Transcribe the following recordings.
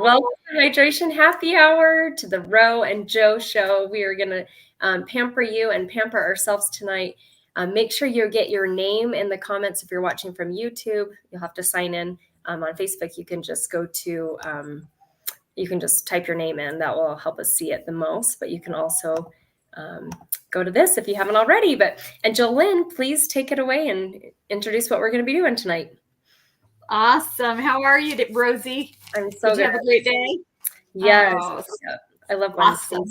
Welcome to Hydration Happy Hour, to the Ro and Joe show. We are going to pamper you and pamper ourselves tonight. Make sure you get your name in the comments if you're watching from YouTube. You'll have to sign in. On Facebook, you can just go to, you can just type your name in. That will help us see it the most. But you can also go to this if you haven't already. And Jolynn, please take it away and introduce what we're going to be doing tonight. Awesome. How are you, Rosie? I'm so good. Did you have a great day? Yes. I love awesome.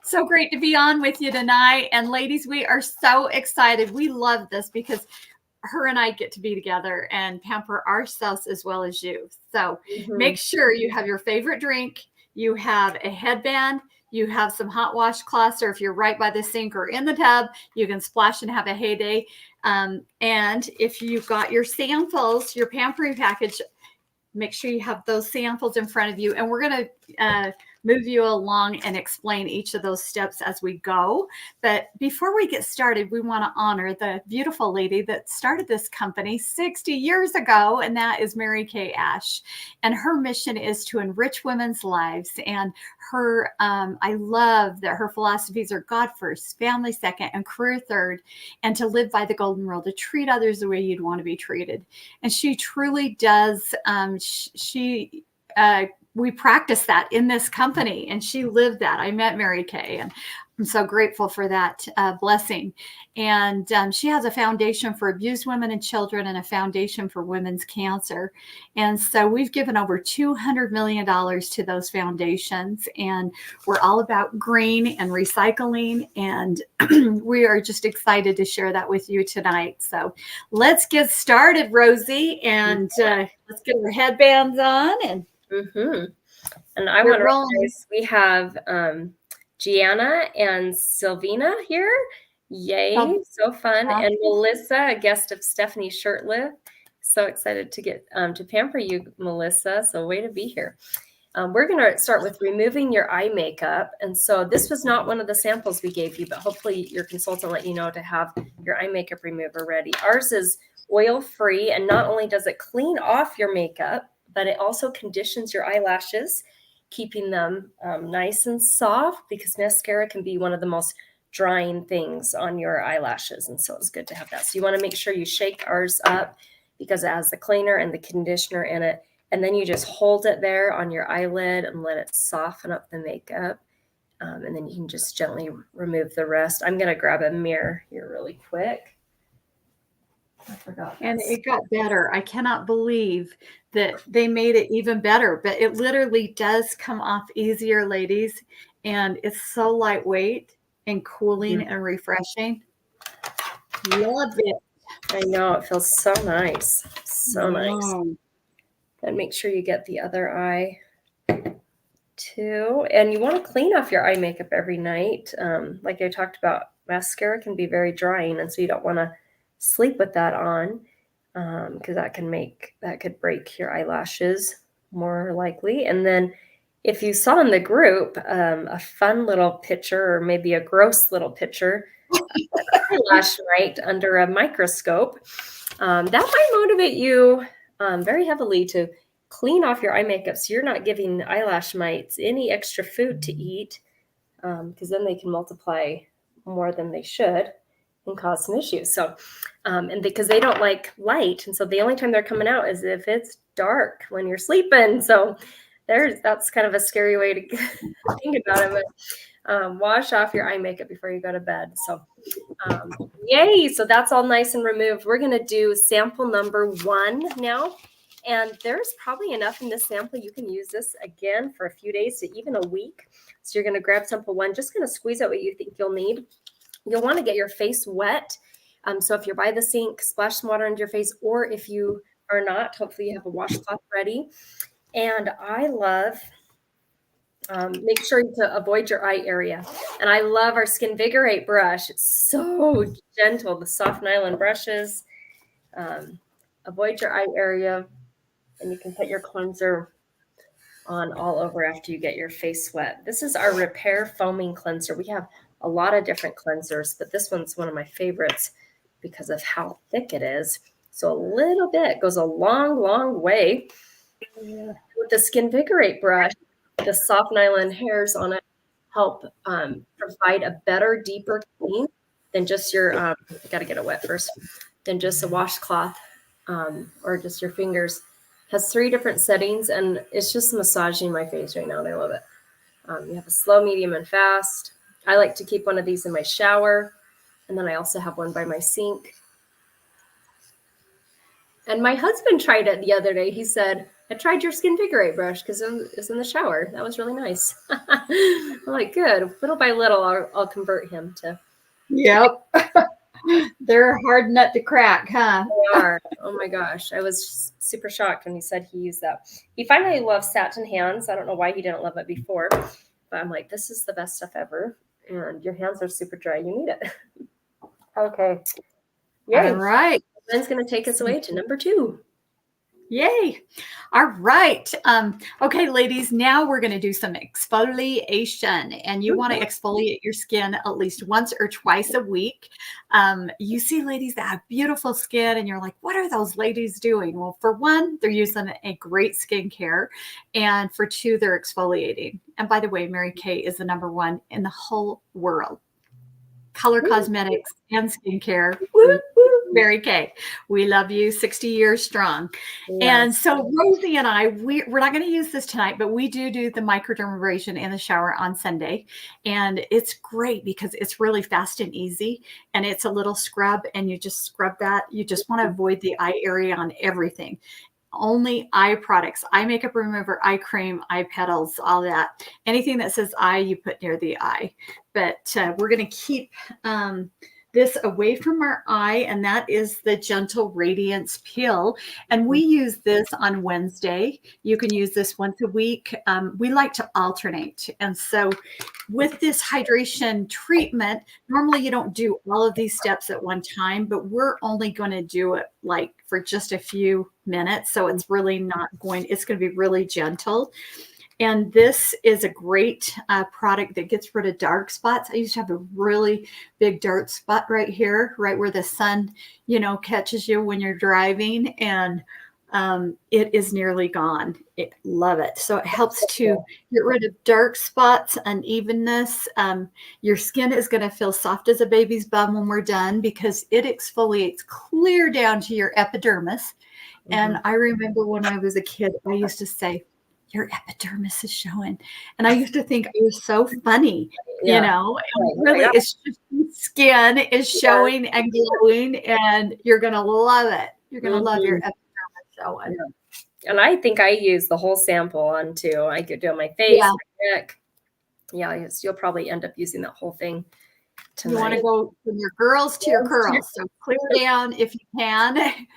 So great to be on with you tonight. And ladies, we are so excited. We love this because her and I get to be together and pamper ourselves as well as you. So make sure you have your favorite drink, you have a headband, you have some hot washcloths, or if you're right by the sink or in the tub, you can splash and have a heyday. And if you've got your samples, your pampering package, make sure you have those samples in front of you. And we're going to move you along and explain each of those steps as we go. But before we get started, we want to honor the beautiful lady that started this company 60 years ago, and that is Mary Kay Ash. And her mission is to enrich women's lives. And her, I love that her philosophies are God first, family second, and career third, and to live by the golden rule, to treat others the way you'd want to be treated. And she truly does. We practice that in this company, and she lived that. I met Mary Kay, and I'm so grateful for that blessing. And she has a foundation for abused women and children and a foundation for women's cancer. And so we've given over $200 million to those foundations, and we're all about green and recycling. And we are just excited to share that with you tonight. So let's get started, Rosie, and let's get our headbands on. And And I want to recognize we have Gianna and Sylvina here. Yay, so fun. And Melissa, a guest of Stephanie Shirtlift. So excited to get to pamper you, Melissa. So way to be here. We're going to start with removing your eye makeup. And so this was not one of the samples we gave you, but hopefully your consultant let you know to have your eye makeup remover ready. Ours is oil-free, and not only does it clean off your makeup, but it also conditions your eyelashes, keeping them nice and soft, because mascara can be one of the most drying things on your eyelashes. And so it's good to have that. So you want to make sure you shake ours up because it has the cleaner and the conditioner in it. And then you just hold it there on your eyelid and let it soften up the makeup. And then you can just gently remove the rest. I'm going to grab a mirror here really quick. I forgot. And it got better. I cannot believe that they made it even better, but it literally does come off easier, ladies. And it's so lightweight and cooling and refreshing. Love it. I know, it feels so nice. So nice. And make sure you get the other eye too. And you want to clean off your eye makeup every night. Like I talked about, mascara can be very drying, and so you don't want to sleep with that on, because that could break your eyelashes more likely. And then if you saw in the group a fun little picture, or maybe a gross little picture, eyelash right under a microscope, that might motivate you very heavily to clean off your eye makeup, so you're not giving eyelash mites any extra food to eat, because then they can multiply more than they should and cause some issues. So, and because they don't like light, and so the only time they're coming out is if it's dark when you're sleeping. So that's kind of a scary way to think about it. But wash off your eye makeup before you go to bed. So, yay! So that's all nice and removed. We're gonna do sample number 1 now, and there's probably enough in this sample. You can use this again for a few days to even a week. So you're gonna grab sample 1, just gonna squeeze out what you think you'll need. You'll want to get your face wet. So if you're by the sink, splash some water into your face, or if you are not, hopefully you have a washcloth ready. And I love, make sure to avoid your eye area. And I love our Skin Vigorate brush. It's so gentle, the soft nylon brushes. Avoid your eye area, and you can put your cleanser on all over after you get your face wet. This is our Repair Foaming Cleanser. We have a lot of different cleansers, but this one's one of my favorites because of how thick it is. So a little bit goes a long, long way. With the Skinvigorate brush, the soft nylon hairs on it help provide a better, deeper clean than just your, I got to get it wet first, than just a washcloth or just your fingers. Has 3 different settings, and it's just massaging my face right now, and I love it. You have a slow, medium, and fast. I like to keep one of these in my shower, and then I also have one by my sink. And my husband tried it the other day. He said, I tried your Skinvigorate brush because it was in the shower. That was really nice. I'm like, good. Little by little, I'll convert him to. Yep. They're a hard nut to crack, huh? They are. Oh my gosh. I was super shocked when he said he used that. He finally loves satin hands. I don't know why he didn't love it before, but I'm like, this is the best stuff ever. And your hands are super dry. You need it. Okay. Yay. All right. Ben's going to take us away to number 2. Yay. All right. Okay, ladies, now we're going to do some exfoliation, and you want to exfoliate your skin at least once or twice a week. You see ladies that have beautiful skin, and you're like, what are those ladies doing? Well, for one, they're using a great skincare, and for 2, they're exfoliating. And by the way, Mary Kay is the number 1 in the whole world. Color cosmetics and skincare. Mary Kay, we love you, 60 years strong. Yes. And so Rosie and I, we're not going to use this tonight, but we do the microdermabrasion in the shower on Sunday. And it's great because it's really fast and easy. And it's a little scrub, and you just scrub that. You just want to avoid the eye area on everything. Only eye products, eye makeup remover, eye cream, eye petals, all that. Anything that says eye, you put near the eye. But we're going to keep this away from our eye, and that is the Gentle Radiance Peel. And we use this on Wednesday. You can use this once a week. We like to alternate. And so with this hydration treatment, normally you don't do all of these steps at one time, but we're only going to do it like for just a few minutes. So it's really not going, it's going to be really gentle. And this is a great product that gets rid of dark spots. I used to have a really big dark spot right here, right where the sun, catches you when you're driving. And it is nearly gone. Love it. So it helps to get rid of dark spots, unevenness. Your skin is going to feel soft as a baby's bum when we're done because it exfoliates clear down to your epidermis. Mm-hmm. And I remember when I was a kid, I used to say, your epidermis is showing. And I used to think it was so funny, and really it's just skin is showing and glowing, and you're going to love it. You're going to love your epidermis showing. Yeah. And I think I use the whole sample on too. I could do it on my face, my neck. Yeah, you'll probably end up using that whole thing tonight. You want to go from your girls to your curls. So clear down if you can.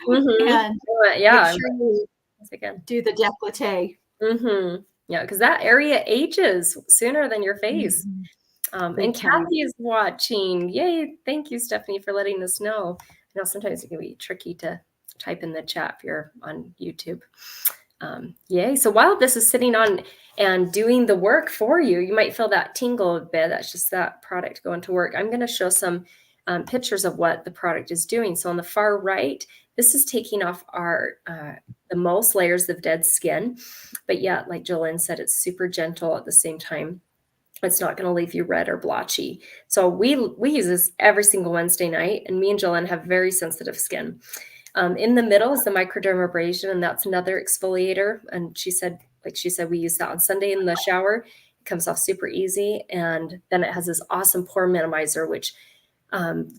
Mm-hmm. And make sure you do the décolleté. Mm-hmm. Yeah, because that area ages sooner than your face. Mm-hmm. And Kathy is watching. Yay. Thank you, Stephanie, for letting us know. I know sometimes it can be tricky to type in the chat if you're on YouTube. Yay. So while this is sitting on and doing the work for you, you might feel that tingle a bit. That's just that product going to work. I'm going to show some pictures of what the product is doing. So on the far right, this is taking off our the most layers of dead skin. But yeah, like Jolene said, it's super gentle at the same time. It's not going to leave you red or blotchy. So we use this every single Wednesday night, and me and Jolene have very sensitive skin. In the middle is the microdermabrasion, and that's another exfoliator. And she said, we use that on Sunday in the shower. It comes off super easy. And then it has this awesome pore minimizer, which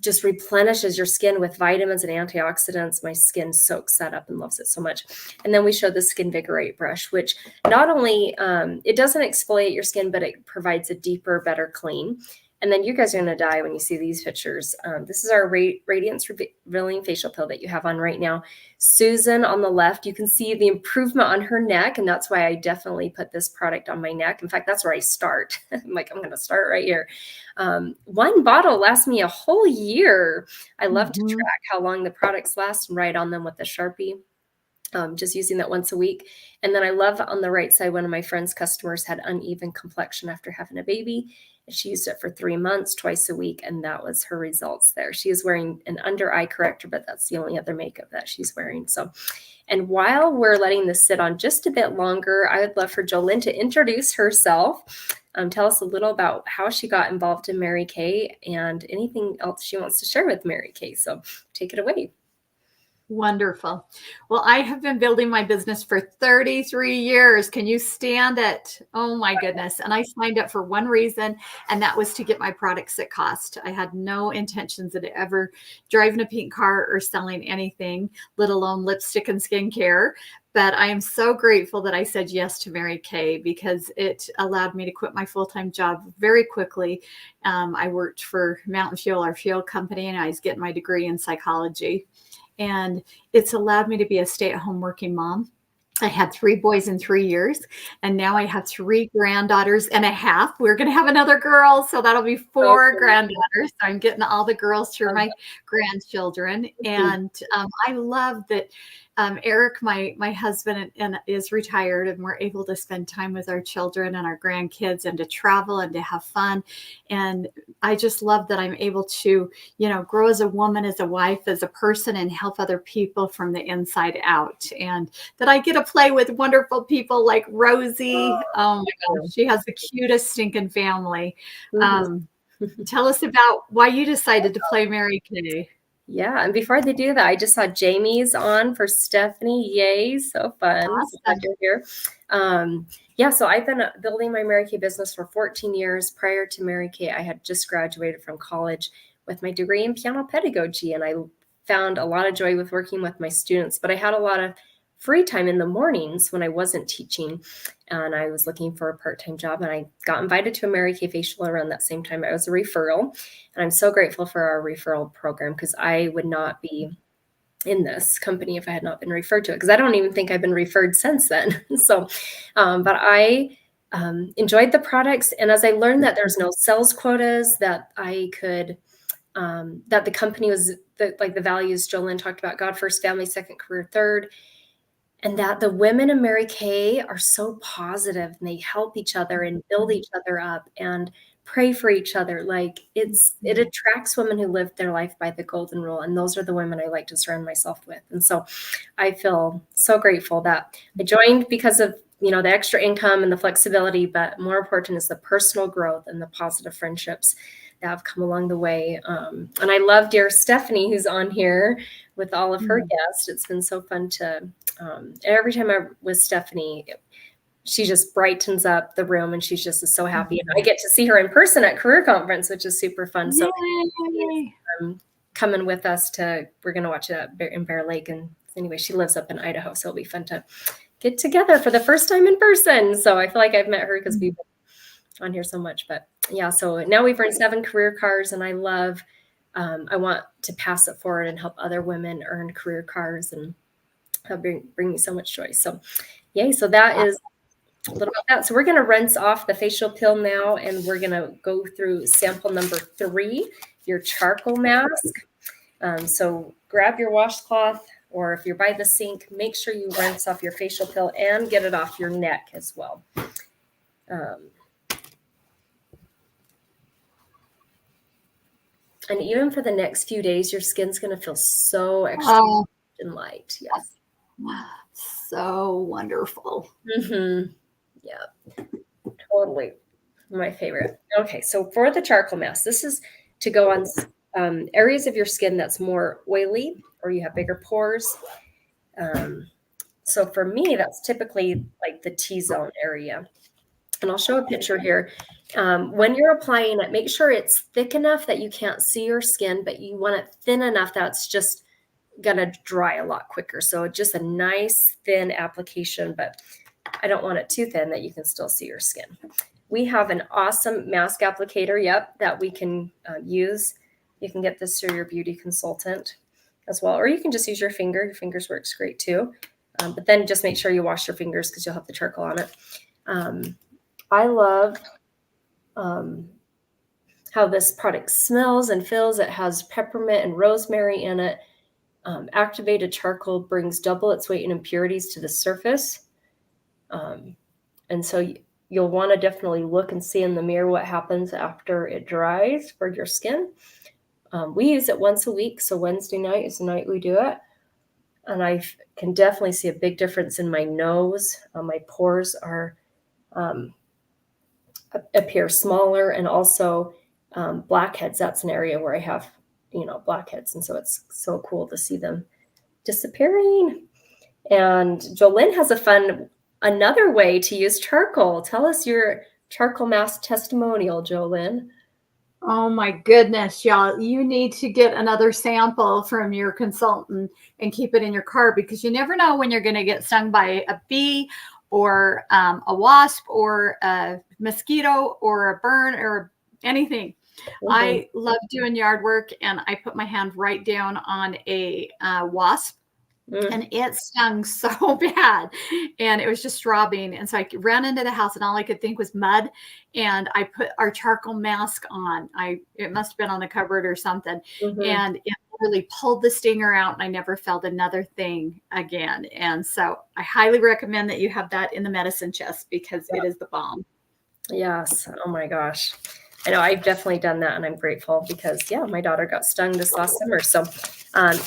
just replenishes your skin with vitamins and antioxidants. My skin soaks that up and loves it so much. And then we show the Skinvigorate brush, which not only, it doesn't exfoliate your skin, but it provides a deeper, better clean. And then you guys are going to die when you see these pictures. This is our Radiance Revealing Facial Peel that you have on right now. Susan on the left, you can see the improvement on her neck. And that's why I definitely put this product on my neck. In fact, that's where I start. I'm like, I'm going to start right here. One bottle lasts me a whole year. I love to track how long the products last and write on them with a Sharpie. Just using that once a week. And then I love on the right side, one of my friend's customers had uneven complexion after having a baby. And she used it for 3 months, twice a week, and that was her results there. She is wearing an under eye corrector, but that's the only other makeup that she's wearing. So, and while we're letting this sit on just a bit longer, I would love for Jolynn to introduce herself. Tell us a little about how she got involved in Mary Kay and anything else she wants to share with Mary Kay. So take it away. Wonderful. Well, I have been building my business for 33 years. Can you stand it? Oh my goodness. And I signed up for one reason, and that was to get my products at cost. I had no intentions of ever driving a pink car or selling anything, let alone lipstick and skincare. But I am so grateful that I said yes to Mary Kay because it allowed me to quit my full-time job very quickly. I worked for Mountain Fuel, our fuel company, and I was getting my degree in psychology. And it's allowed me to be a stay-at-home working mom. I had 3 boys in 3 years, and now I have 3 granddaughters and a half. We're going to have another girl, so that'll be 4 granddaughters. So I'm getting all the girls through my grandchildren. And I love that Eric, my husband, and is retired, and we're able to spend time with our children and our grandkids and to travel and to have fun. And I just love that I'm able to, grow as a woman, as a wife, as a person, and help other people from the inside out. And that I get to play with wonderful people like Rosie. Oh my gosh, she has the cutest stinking family. Tell us about why you decided to play Mary Kay. Yeah, and before they do that, I just saw Jamie's on for Stephanie. Yay, so fun. Awesome. So glad you're here. Yeah, so I've been building my Mary Kay business for 14 years. Prior to Mary Kay, I had just graduated from college with my degree in piano pedagogy, and I found a lot of joy with working with my students, but I had a lot of free time in the mornings when I wasn't teaching, and I was looking for a part-time job, and I got invited to a Mary Kay facial around that same time. It was a referral, and I'm so grateful for our referral program because I would not be in this company if I had not been referred to it, because I don't even think I've been referred since then. So, but I enjoyed the products, and as I learned that there's no sales quotas, that I could that the company was like the values Jolynn talked about: God first, family second, career third. And that the women in Mary Kay are so positive, and they help each other and build each other up and pray for each other. Like it attracts women who live their life by the golden rule. And those are the women I like to surround myself with. And so I feel so grateful that I joined because of, the extra income and the flexibility, but more important is the personal growth and the positive friendships that have come along the way. And I love dear Stephanie, who's on here with all of her guests. It's been so fun to, every time I'm with Stephanie, she just brightens up the room, and she's just so happy. And I get to see her in person at Career Conference, which is super fun. So coming with us we're going to watch it in Bear Lake. And anyway, she lives up in Idaho, so it'll be fun to get together for the first time in person. So I feel like I've met her because we've been on here so much. But yeah, so now we've earned 7 career cars, and I love, I want to pass it forward and help other women earn career cars, and bring me so much joy. So yay. So that is a little about that. So we're going to rinse off the facial peel now, and we're going to go through sample number 3, your charcoal mask. So grab your washcloth, or if you're by the sink, make sure you rinse off your facial peel and get it off your neck as well. And even for the next few days, your skin's going to feel so extra and light. Yes. So wonderful. Yeah, totally. My favorite. Okay, so for the charcoal mask, this is to go on areas of your skin that's more oily, or you have bigger pores. So for me, that's typically like the T-zone area. And I'll show a picture here. When you're applying it, make sure it's thick enough that you can't see your skin, but you want it thin enough that's just going to dry a lot quicker. So just a nice thin application, but I don't want it too thin that you can still see your skin. We have an awesome mask applicator, that we can use. You can get this through your beauty consultant as well, or you can just use your finger. Your fingers works great too. But then just make sure you wash your fingers because you'll have the charcoal on it. I love how this product smells and feels. It has peppermint and rosemary in it. Activated charcoal brings double its weight in impurities to the surface. And so you'll want to definitely look and see in the mirror what happens after it dries for your skin. We use it once a week, so Wednesday night is the night we do it. And I can definitely see a big difference in my nose. My pores are appear smaller, and also blackheads. That's an area where I have, blackheads, and so it's so cool to see them disappearing. And Jolynn has another way to use charcoal. Tell us your charcoal mask testimonial, Jolynn. Oh my goodness, y'all. You need to get another sample from your consultant and keep it in your car, because you never know when you're going to get stung by a bee or a wasp or a mosquito or a burn or anything. I love doing yard work, and I put my hand right down on a wasp. And it stung so bad, and it was just throbbing. And so I ran into the house, and all I could think was mud. And I put our charcoal mask on. It must have been on the cupboard or something. And it really pulled the stinger out, and I never felt another thing again. And so I highly recommend that you have that in the medicine chest, because it is the bomb. Yes. Oh my gosh. I know I've definitely done that, and I'm grateful because, my daughter got stung this last summer. So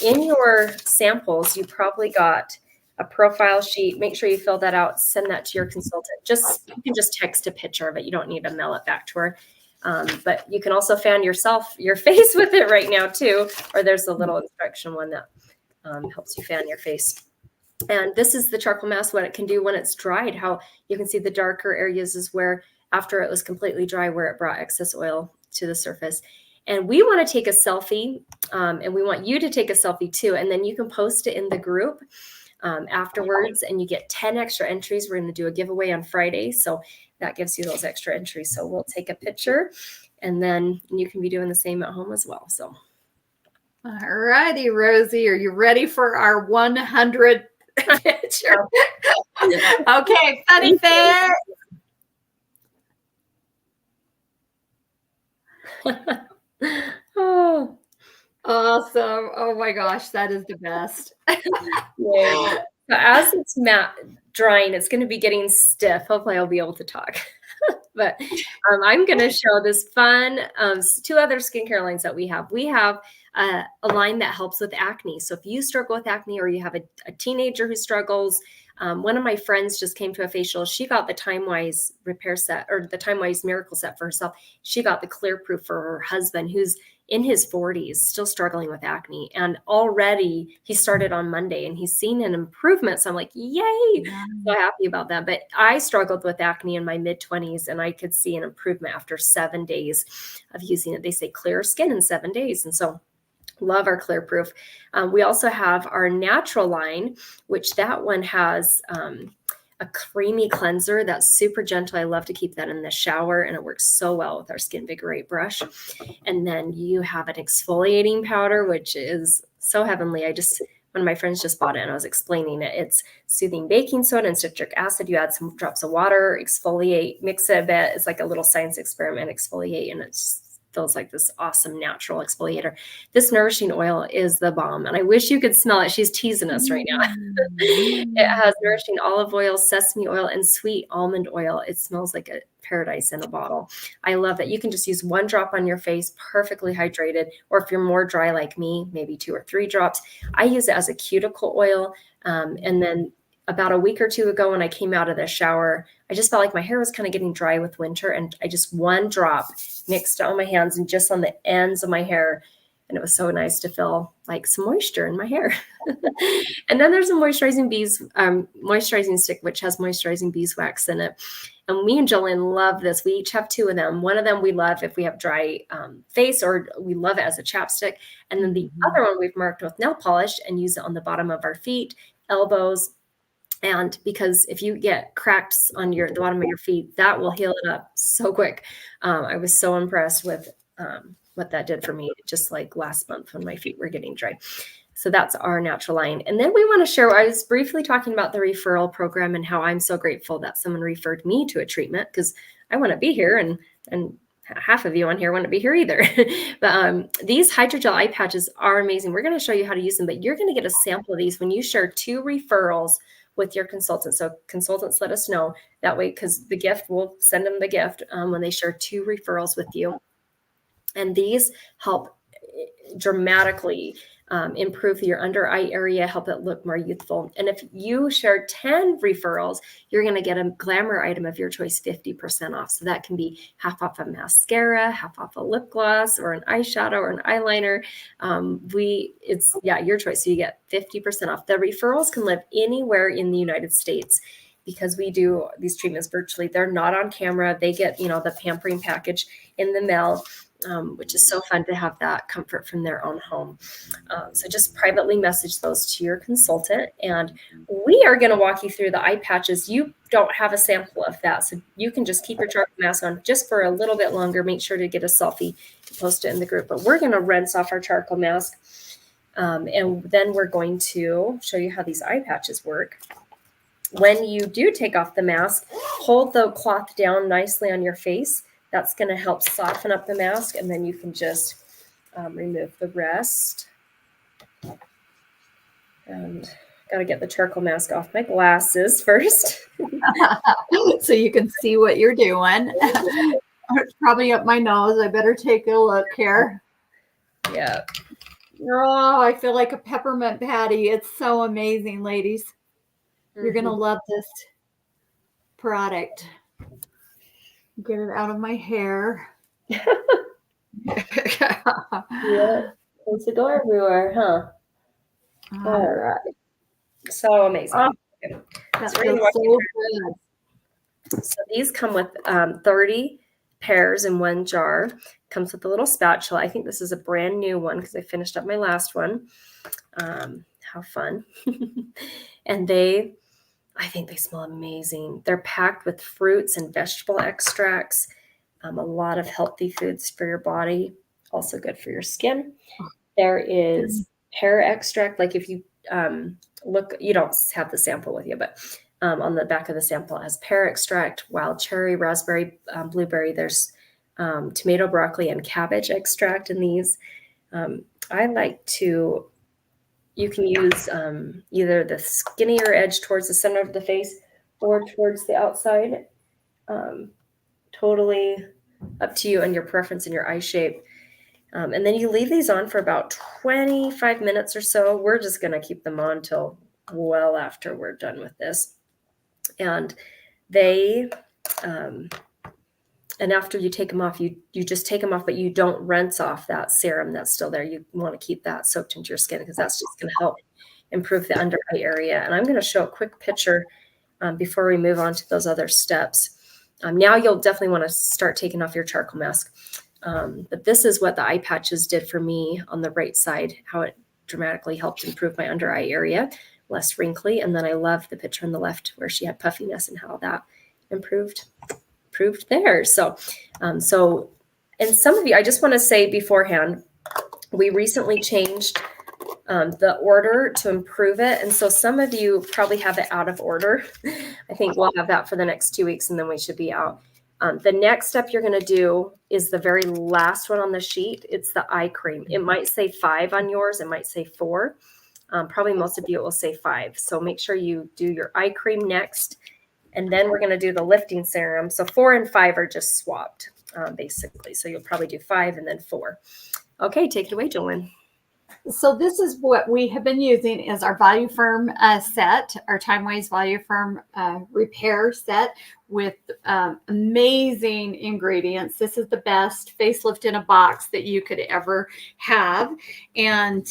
in your samples, you probably got a profile sheet. Make sure you fill that out. Send that to your consultant. You can just text a picture of it. You don't need to mail it back to her. But you can also fan your face with it right now too. Or there's a little instruction one that helps you fan your face. And this is the charcoal mask, what it can do when it's dried. How you can see the darker areas is where, after it was completely dry, where it brought excess oil to the surface. And we want to take a selfie, and we want you to take a selfie too. And then you can post it in the group afterwards, and you get 10 extra entries. We're going to do a giveaway on Friday, so that gives you those extra entries. So we'll take a picture, and then you can be doing the same at home as well. So, all righty, Rosie, are you ready for our 100th picture? Okay, funny face. Oh, awesome. Oh my gosh, that is the best. So as it's drying, it's going to be getting stiff. Hopefully I'll be able to talk. But I'm going to show this fun 2 other skincare lines that we have. We have a line that helps with acne. So if you struggle with acne, or you have a teenager who struggles, one of my friends just came to a facial. She got the Time Wise repair set, or the Time Wise miracle set for herself. She got the Clear Proof for her husband, who's in his 40s, still struggling with acne. And already he started on Monday, and he's seen an improvement. So I'm like, yay, so happy about that. But I struggled with acne in my mid-20s, and I could see an improvement after 7 days of using it. They say clear skin in 7 days. And so love our Clear Proof. We also have our natural line, which that one has a creamy cleanser that's super gentle. I love to keep that in the shower, and it works so well with our Skin Vigorate brush. And then you have an exfoliating powder, which is so heavenly. One of my friends just bought it, and I was explaining it. It's soothing baking soda and citric acid. You add some drops of water, exfoliate, mix it a bit. It's like a little science experiment, exfoliate, and it feels like this awesome natural exfoliator. This nourishing oil is the bomb, and I wish you could smell it. She's teasing us right now. It has nourishing olive oil, sesame oil, and sweet almond oil. It smells like a paradise in a bottle. I love that. You can just use 1 drop on your face, perfectly hydrated. Or if you're more dry like me, maybe 2 or 3 drops. I use it as a cuticle oil. And then about a week or 2 ago, when I came out of the shower, I just felt like my hair was kind of getting dry with winter. And I just 1 drop mixed on my hands and just on the ends of my hair. And it was so nice to feel like some moisture in my hair. And then there's a moisturizing stick, which has moisturizing beeswax in it. And me and Jolynn love this. We each have 2 of them. One of them we love if we have dry face, or we love it as a chapstick. And then the other one we've marked with nail polish and use it on the bottom of our feet, elbows. And because if you get cracks on the bottom of your feet, that will heal it up so quick. I was so impressed with what that did for me, just like last month when my feet were getting dry. So that's our natural line. And then we want to share, I was briefly talking about the referral program and how I'm so grateful that someone referred me to a treatment, because I want to be here, and half of you on here want to be here either. But these hydrogel eye patches are amazing. We're going to show you how to use them, but you're going to get a sample of these when you share 2 referrals with your consultant. So consultants, let us know that way, because the gift, we'll send them the gift when they share 2 referrals with you. And these help dramatically improve your under eye area, help it look more youthful. And if you share 10 referrals, you're going to get a glamour item of your choice 50% off. So that can be half off a mascara, half off a lip gloss, or an eyeshadow, or an eyeliner. It's your choice. So you get 50% off. The referrals can live anywhere in the United States, because we do these treatments virtually. They're not on camera. They get, the pampering package in the mail. Which is so fun to have that comfort from their own home. So just privately message those to your consultant, and we are going to walk you through the eye patches. You don't have a sample of that, so you can just keep your charcoal mask on just for a little bit longer. Make sure to get a selfie and post it in the group. But we're going to rinse off our charcoal mask, and then we're going to show you how these eye patches work. When you do take off the mask, hold the cloth down nicely on your face. That's going to help soften up the mask, and then you can just remove the rest. And got to get the charcoal mask off my glasses first. So you can see what you're doing. It's probably up my nose. I better take a look here. Yeah. Oh, I feel like a peppermint patty. It's so amazing, ladies. You're going to love this product. Get it out of my hair. Yeah, it's a go everywhere, huh? All right. So amazing. Oh, that feels so good. So these come with 30 pairs in one jar. Comes with a little spatula. I think this is a brand new one because I finished up my last one. How fun. And I think they smell amazing. They're packed with fruits and vegetable extracts, a lot of healthy foods for your body, also good for your skin. There is pear extract. Like if you look, you don't have the sample with you, but on the back of the sample it has pear extract, wild cherry, raspberry, blueberry. There's tomato, broccoli, and cabbage extract in these. You can use either the skinnier edge towards the center of the face or towards the outside. Totally up to you and your preference and your eye shape. And then you leave these on for about 25 minutes or so. We're just going to keep them on till well after we're done with this. And and after you take them off, you just take them off, but you don't rinse off that serum that's still there. You want to keep that soaked into your skin because that's just going to help improve the under eye area. And I'm going to show a quick picture before we move on to those other steps. Now you'll definitely want to start taking off your charcoal mask. But this is what the eye patches did for me on the right side, how it dramatically helped improve my under eye area, less wrinkly. And then I love the picture on the left where she had puffiness and how that improved there. So, and some of you, I just want to say beforehand, we recently changed the order to improve it. And so some of you probably have it out of order. I think we'll have that for the next 2 weeks and then we should be out. The next step you're going to do is the very last one on the sheet. It's the eye cream. It might say 5 on yours. It might say 4. Probably most of you, it will say 5. So make sure you do your eye cream next. And then we're going to do the lifting serum. So 4 and 5 are just swapped, basically. So you'll probably do 5 and then 4. Okay, take it away, Jolyn. So this is what we have been using is our Value Firm set, our Time-Wise Value Firm repair set with amazing ingredients. This is the best facelift in a box that you could ever have. And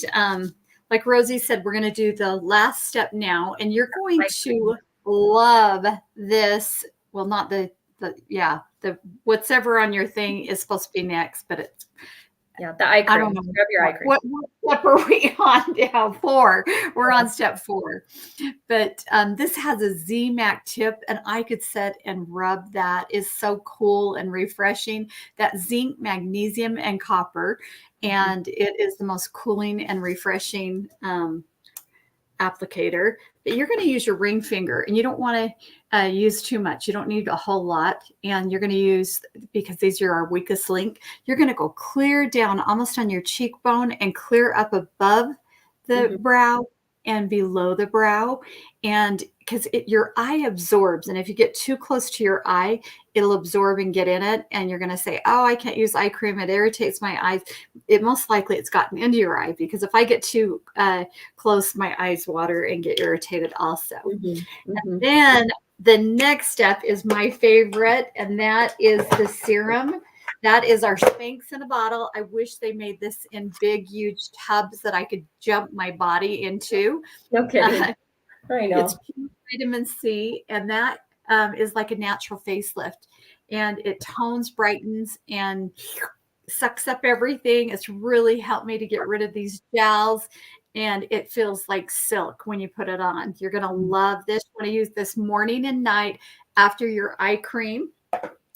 like Rosie said, we're going to do the last step now, and you're going to love this. Well, not the whatever on your thing is supposed to be next, but it's the eye cream. I don't know. Grab your eye cream. What step are we on now? 4. We're on step 4. But this has a Z-Mac tip, and I could sit and rub that. Is so cool and refreshing. That zinc, magnesium, and copper, and it is the most cooling and refreshing applicator. But you're going to use your ring finger, and you don't want to use too much. You don't need a whole lot. And you're going to use, because these are our weakest link, you're going to go clear down almost on your cheekbone and clear up above the brow and below the brow. And because your eye absorbs, and if you get too close to your eye, it'll absorb and get in it. And you're going to say, oh, I can't use eye cream. It irritates my eyes. It most likely it's gotten into your eye, because if I get too close, my eyes water and get irritated also. And then the next step is my favorite, and that is the serum. That is our Spanx in a bottle. I wish they made this in big, huge tubs that I could jump my body into. No kidding. I know. It's pure vitamin C, and that is like a natural facelift. And it tones, brightens, and sucks up everything. It's really helped me to get rid of these gels, and it feels like silk when you put it on. You're going to love this. You want to use this morning and night after your eye cream.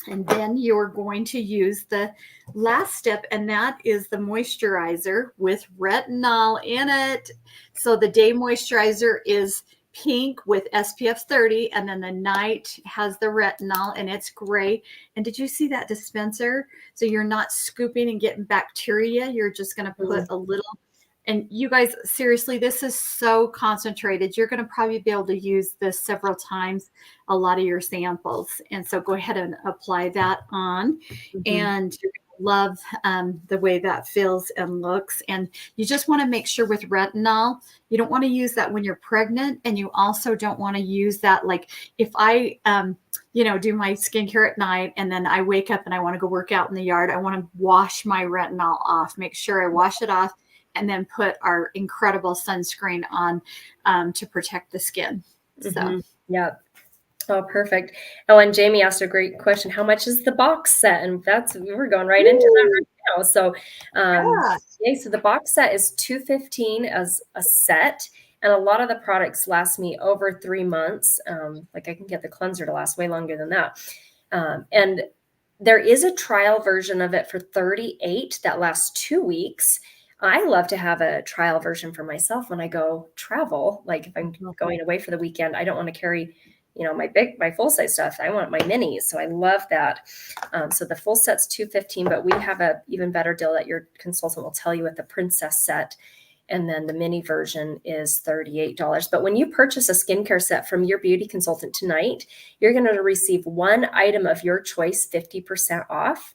And then you're going to use the last step, and that is the moisturizer with retinol in it. So the day moisturizer is pink with SPF 30, and then the night has the retinol, and it's gray. And did you see that dispenser? So you're not scooping and getting bacteria. You're just going to put a little. And you guys, seriously, this is so concentrated. You're going to probably be able to use this several times, a lot of your samples. And so go ahead and apply that on. And you're going to love the way that feels and looks. And you just want to make sure with retinol, you don't want to use that when you're pregnant. And you also don't want to use that, like if I, do my skincare at night and then I wake up and I want to go work out in the yard, I want to wash my retinol off, make sure I wash it off, and then put our incredible sunscreen on to protect the skin. So, yeah. Oh, perfect. Oh, and Jamie asked a great question. How much is the box set? And we're going right into that right now. So, so the box set is $215 as a set. And a lot of the products last me over 3 months. Like I can get the cleanser to last way longer than that. And there is a trial version of it for $38 that lasts 2 weeks. I love to have a trial version for myself when I go travel. Like if I'm going away for the weekend, I don't want to carry, my full size stuff. I want my minis. So I love that. So the full set's $215, but we have a even better deal that your consultant will tell you with the princess set. And then the mini version is $38. But when you purchase a skincare set from your beauty consultant tonight, you're going to receive one item of your choice, 50% off.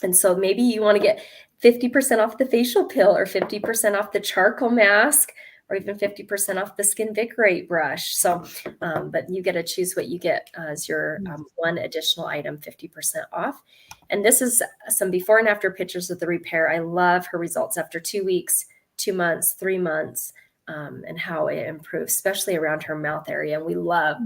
And so maybe you want to get 50% off the facial pill, or 50% off the charcoal mask, or even 50% off the Skin Vigorate brush. So, but you get to choose what you get as your one additional item, 50% off. And this is some before and after pictures of the repair. I love her results after 2 weeks, 2 months, 3 months, and how it improves, especially around her mouth area. And we love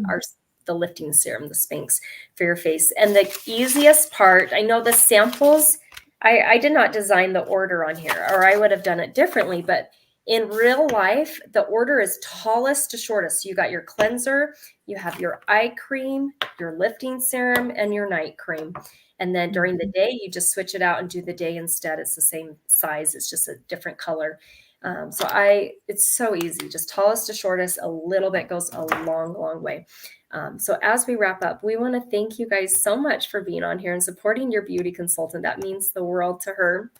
the lifting serum, the Spanx, for your face. And the easiest part, I know the samples, I did not design the order on here, or I would have done it differently, but in real life, the order is tallest to shortest. So you got your cleanser, you have your eye cream, your lifting serum, and your night cream. And then during the day, you just switch it out and do the day instead. It's the same size. It's just a different color. It's so easy, just tallest to shortest. A little bit goes a long, long way. So as we wrap up, we want to thank you guys so much for being on here and supporting your beauty consultant. That means the world to her.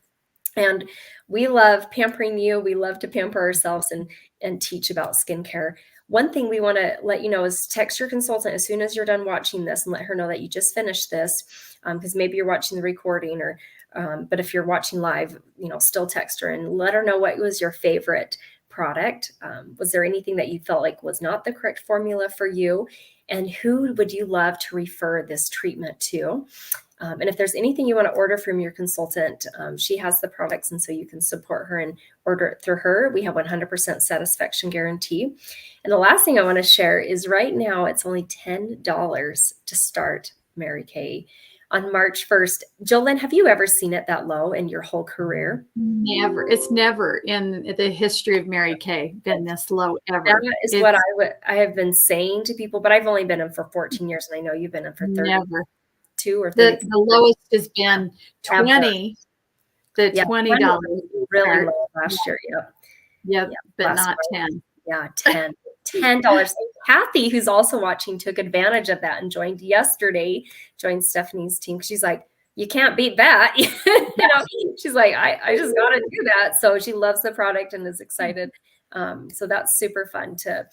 And we love pampering you. We love to pamper ourselves and teach about skincare. One thing we want to let you know is text your consultant as soon as you're done watching this and let her know that you just finished this, because maybe you're watching the recording, or but if you're watching live, still text her and let her know what was your favorite product. Was there anything that you felt like was not the correct formula for you? And who would you love to refer this treatment to? And if there's anything you want to order from your consultant, she has the products, and so you can support her and order it through her. We have 100% satisfaction guarantee. And the last thing I want to share is right now it's only $10 to start Mary Kay on March 1st. Jolynn, have you ever seen it that low in your whole career? Never. It's never in the history of Mary Kay been this low ever. That is what I have been saying to people, but I've only been in for 14 years, and I know you've been in for 32 or 30. The lowest has been 20. The $20 really low last year. Yep, but not 10. Yeah, $10. Kathy, who's also watching, took advantage of that and joined Stephanie's team. She's like, you can't beat that. She's like, I just got to do that. So she loves the product and is excited So that's super fun to,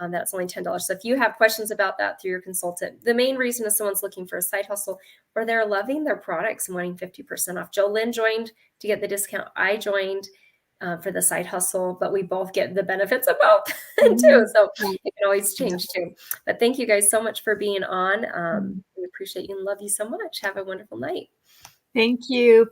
that's only $10. So if you have questions about that through your consultant, the main reason is someone's looking for a side hustle or they're loving their products and wanting 50% off. Jolynn joined to get the discount. I joined for the side hustle, but we both get the benefits of both too. So it can always change too. But thank you guys so much for being on. We appreciate you and love you so much. Have a wonderful night. Thank you.